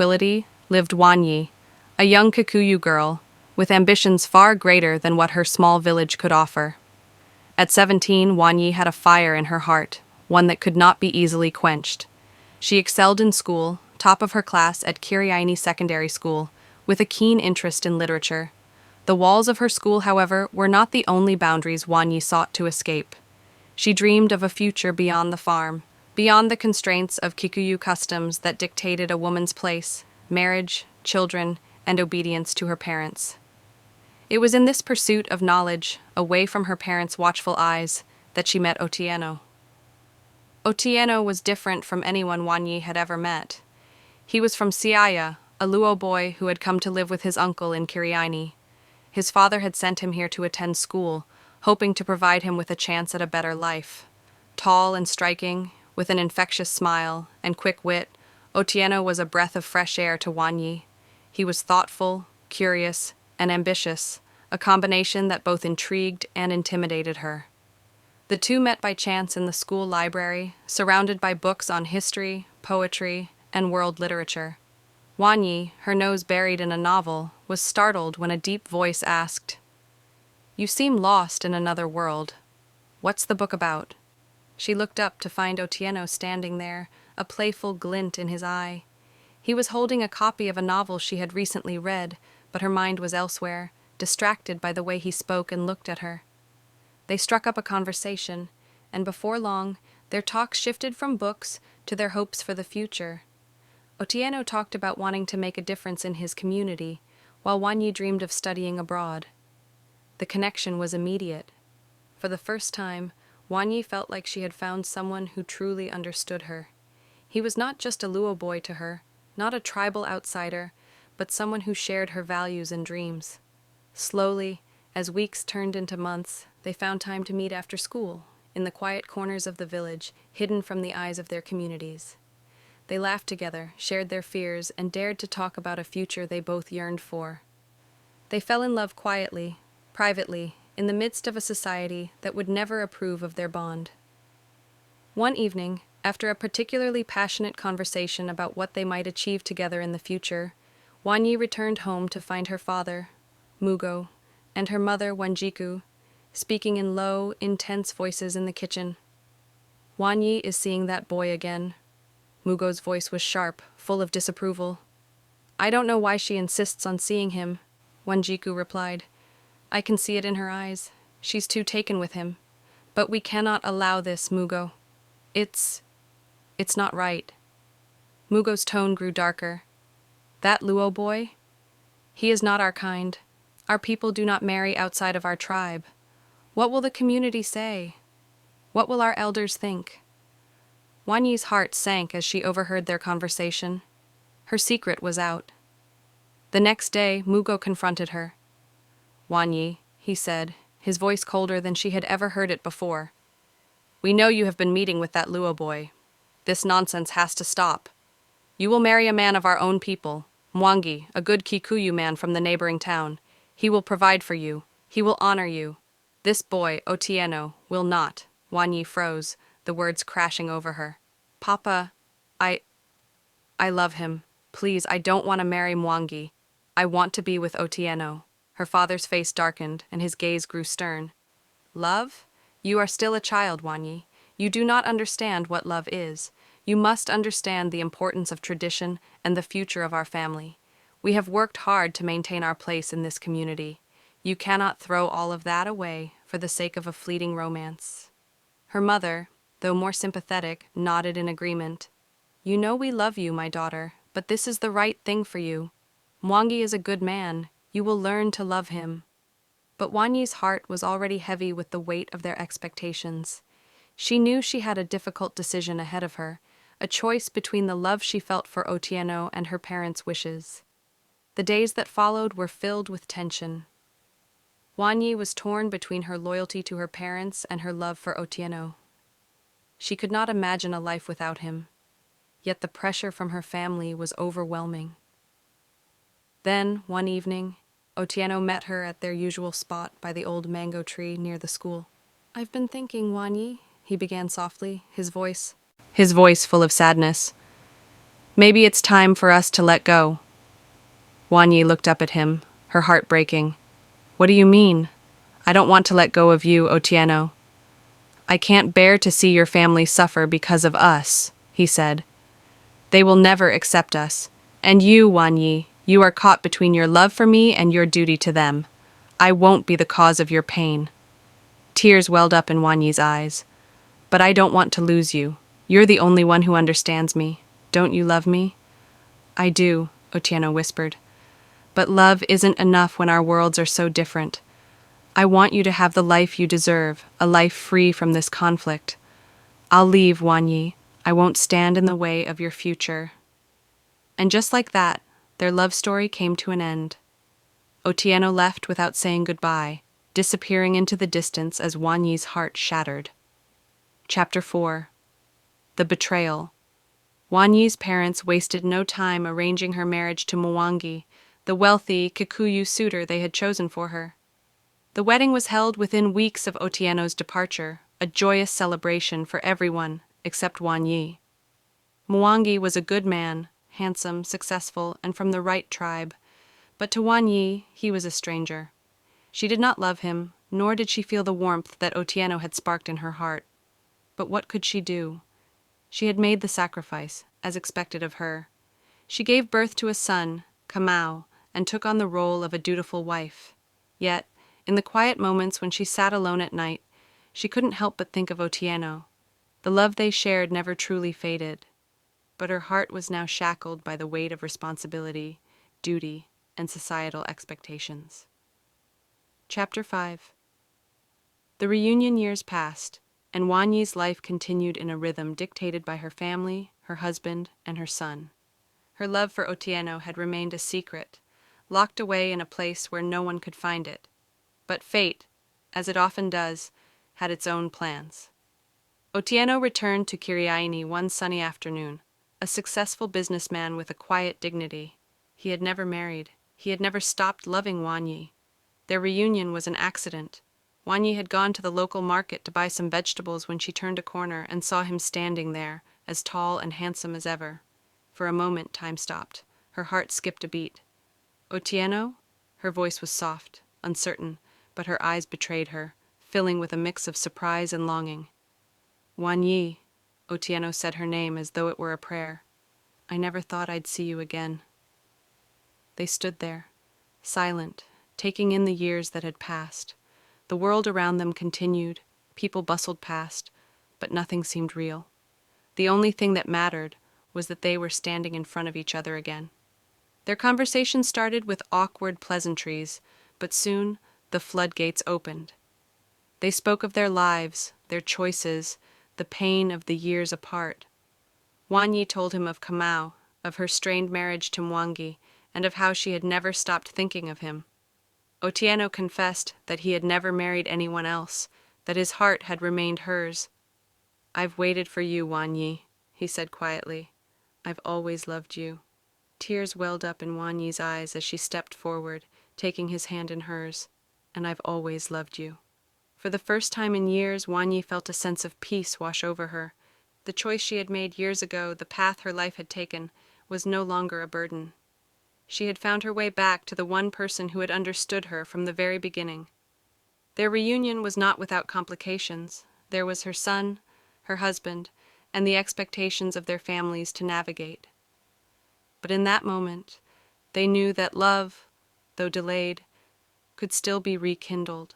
tranquility lived Wanyi, a young Kikuyu girl with ambitions far greater than what her small village could offer. At 17, Wanyi had a fire in her heart, one that could not be easily quenched. She excelled in school, top of her class at Kiriaini Secondary School, with a keen interest in literature. The walls of her school, however, were not the only boundaries Wanyi sought to escape. She dreamed of a future beyond the farm, beyond the constraints of Kikuyu customs that dictated a woman's place, marriage, children, and obedience to her parents. It was in this pursuit of knowledge, away from her parents' watchful eyes, that she met Otieno. Otieno was different from anyone Wanyi had ever met. He was from Siaya, a Luo boy who had come to live with his uncle in Kiriaini. His father had sent him here to attend school, hoping to provide him with a chance at a better life. Tall and striking, with an infectious smile and quick wit, Otieno was a breath of fresh air to Wanyi. He was thoughtful, curious, and ambitious, a combination that both intrigued and intimidated her. The two met by chance in the school library, surrounded by books on history, poetry, and world literature. Wanyi, her nose buried in a novel, was startled when a deep voice asked, "You seem lost in another world. What's the book about?" She looked up to find Otieno standing there, a playful glint in his eye. He was holding a copy of a novel she had recently read, but her mind was elsewhere, distracted by the way he spoke and looked at her. They struck up a conversation, and before long, their talk shifted from books to their hopes for the future. Otieno talked about wanting to make a difference in his community, while Wanyi dreamed of studying abroad. The connection was immediate. For the first time, Wanyi felt like she had found someone who truly understood her. He was not just a Luo boy to her, not a tribal outsider, but someone who shared her values and dreams. Slowly, as weeks turned into months, they found time to meet after school, in the quiet corners of the village, hidden from the eyes of their communities. They laughed together, shared their fears, and dared to talk about a future they both yearned for. They fell in love quietly, privately, in the midst of a society that would never approve of their bond. One evening, after a particularly passionate conversation about what they might achieve together in the future, Wanyi returned home to find her father, Mugo, and her mother, Wanjiku, speaking in low, intense voices in the kitchen. "Wanyi is seeing that boy again." Mugo's voice was sharp, full of disapproval. "I don't know why she insists on seeing him," Wanjiku replied. "I can see it in her eyes. She's too taken with him. But we cannot allow this, Mugo. It's not right." Mugo's tone grew darker. "That Luo boy? He is not our kind. Our people do not marry outside of our tribe. What will the community say? What will our elders think?" Wanyi's heart sank as she overheard their conversation. Her secret was out. The next day, Mugo confronted her. "Wanyi," he said, his voice colder than she had ever heard it before. "We know you have been meeting with that Luo boy. This nonsense has to stop. You will marry a man of our own people, Mwangi, a good Kikuyu man from the neighboring town. He will provide for you. He will honor you. This boy, Otieno, will not." Wanyi froze, the words crashing over her. "Papa, I love him. Please, I don't want to marry Mwangi. I want to be with Otieno." Her father's face darkened, and his gaze grew stern. "Love? You are still a child, Wanyi. You do not understand what love is. You must understand the importance of tradition and the future of our family. We have worked hard to maintain our place in this community. You cannot throw all of that away for the sake of a fleeting romance." Her mother, though more sympathetic, nodded in agreement. "You know we love you, my daughter, but this is the right thing for you. Mwangi is a good man. You will learn to love him." But Wanyi's heart was already heavy with the weight of their expectations. She knew she had a difficult decision ahead of her, a choice between the love she felt for Otieno and her parents' wishes. The days that followed were filled with tension. Wanyi was torn between her loyalty to her parents and her love for Otieno. She could not imagine a life without him, yet the pressure from her family was overwhelming. Then, one evening, Otieno met her at their usual spot by the old mango tree near the school. "I've been thinking, Wanyi," he began softly, his voice full of sadness. Maybe it's time for us to let go. Wanyi looked up at him, her heart breaking. What do you mean? I don't want to let go of you, Otieno. I can't bear to see your family suffer because of us, he said. They will never accept us. And you, Wanyi, you are caught between your love for me and your duty to them. I won't be the cause of your pain. Tears welled up in Wanyi's eyes. But I don't want to lose you. You're the only one who understands me. Don't you love me? I do, Otieno whispered. But love isn't enough when our worlds are so different. I want you to have the life you deserve, a life free from this conflict. I'll leave, Wanyi. I won't stand in the way of your future. And just like that, their love story came to an end. Otieno left without saying goodbye, disappearing into the distance as Wanyi's heart shattered. Chapter 4. The Betrayal. Wanyi's parents wasted no time arranging her marriage to Mwangi, the wealthy Kikuyu suitor they had chosen for her. The wedding was held within weeks of Otieno's departure, a joyous celebration for everyone except Wanyi. Mwangi was a good man, handsome, successful, and from the right tribe, but to Wanyi he was a stranger. She did not love him, nor did she feel the warmth that Otieno had sparked in her heart. But what could she do? She had made the sacrifice, as expected of her. She gave birth to a son, Kamau, and took on the role of a dutiful wife. Yet, in the quiet moments when she sat alone at night, she couldn't help but think of Otieno. The love they shared never truly faded, but her heart was now shackled by the weight of responsibility, duty, and societal expectations. Chapter 5. The reunion years passed, and Wanyi's life continued in a rhythm dictated by her family, her husband, and her son. Her love for Otieno had remained a secret, locked away in a place where no one could find it. But fate, as it often does, had its own plans. Otieno returned to Kiriaini one sunny afternoon, a successful businessman with a quiet dignity. He had never married. He had never stopped loving Wanyi. Their reunion was an accident. Wanyi had gone to the local market to buy some vegetables when she turned a corner and saw him standing there, as tall and handsome as ever. For a moment, time stopped. Her heart skipped a beat. Otieno? Her voice was soft, uncertain, but her eyes betrayed her, filling with a mix of surprise and longing. Wanyi, Otieno said her name as though it were a prayer. I never thought I'd see you again. They stood there, silent, taking in the years that had passed. The world around them continued, people bustled past, but nothing seemed real. The only thing that mattered was that they were standing in front of each other again. Their conversation started with awkward pleasantries, but soon the floodgates opened. They spoke of their lives, their choices, the pain of the years apart. Wanyi told him of Kamau, of her strained marriage to Mwangi, and of how she had never stopped thinking of him. Otieno confessed that he had never married anyone else, that his heart had remained hers. I've waited for you, Wanyi, he said quietly. I've always loved you. Tears welled up in Wanyi's eyes as she stepped forward, taking his hand in hers. And I've always loved you. For the first time in years, Wanyi felt a sense of peace wash over her. The choice she had made years ago, the path her life had taken, was no longer a burden. She had found her way back to the one person who had understood her from the very beginning. Their reunion was not without complications. There was her son, her husband, and the expectations of their families to navigate. But in that moment, they knew that love, though delayed, could still be rekindled.